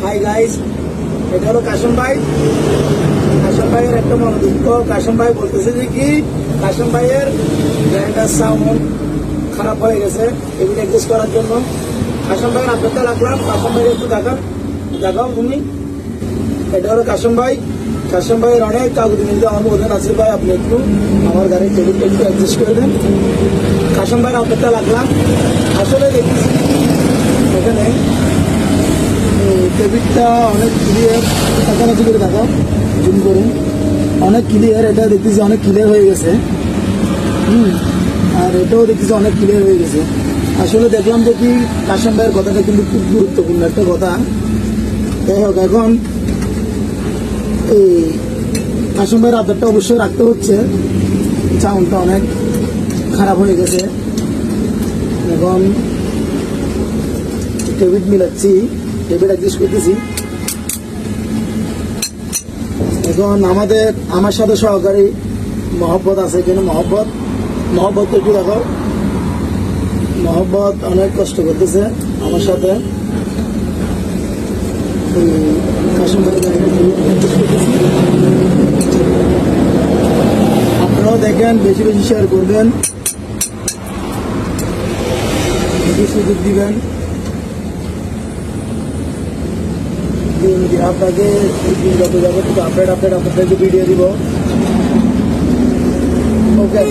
Hi guys, এটা হলো কাশিম ভাই। কাশিম ভাইয়ের একটা মনোদুঃখ। কাশিম ভাই বলতেছে যে কি কাশিম ভাইয়ের গ্রাইন্ডার সাউন্ড খারাপ হয়ে গেছে এগুলো অ্যাডজাস্ট করার জন্য। কাশিম ভাইয়ের আপনারটা রাখলাম। কাশিম ভাইয়ের একটু দেখাও তুমি। এটা হলো কাশিম ভাই। কাশিম ভাইয়ের অনেক কাগজ কিন্তু আমার ওদের আছে ভাই, আপনি একটু আমার গাড়ির টেবিলটা একটু অ্যাডজাস্ট করে দেন। কাশিম ভাইয়ের আপনারটা রাখলাম। আসলে দেখতেছি এখানে টেবিলটা অনেক ক্লিয়ার, কাছাকাছি করে দেখাও, জুম করুন। অনেক ক্লিয়ার, এটা দেখতেছি অনেক ক্লিয়ার হয়ে গেছে। আর এটাও দেখতেছি অনেক ক্লিয়ার হয়ে গেছে। আসলে দেখলাম যে কি কাশিম ভাইয়ের কথাটা কিন্তু খুব গুরুত্বপূর্ণ একটা কথা। যাই হোক, এখন এই কাশিম ভাইয়ের আধারটা অবশ্যই রাখতে হচ্ছে। সাউন্ডটা অনেক খারাপ হয়ে গেছে। এখন টেবিল মিলাচ্ছি, টেবিল অ্যাডজাস্ট করতেছি। এখন আমার সাথে সহকারী মহব্বত আছে এখানে। মহব্বত একটু দেখো। মহব্বত অনেক কষ্ট করতেছে আমার সাথে। কাশিম ভাই আপনারাও দেখেন, বেশি বেশি শেয়ার করবেন, বেশি সুযোগ দিবেন। আপনাকে যত যাবো আপডেট আপনাদেরকে ভিডিও দিব। ওকে।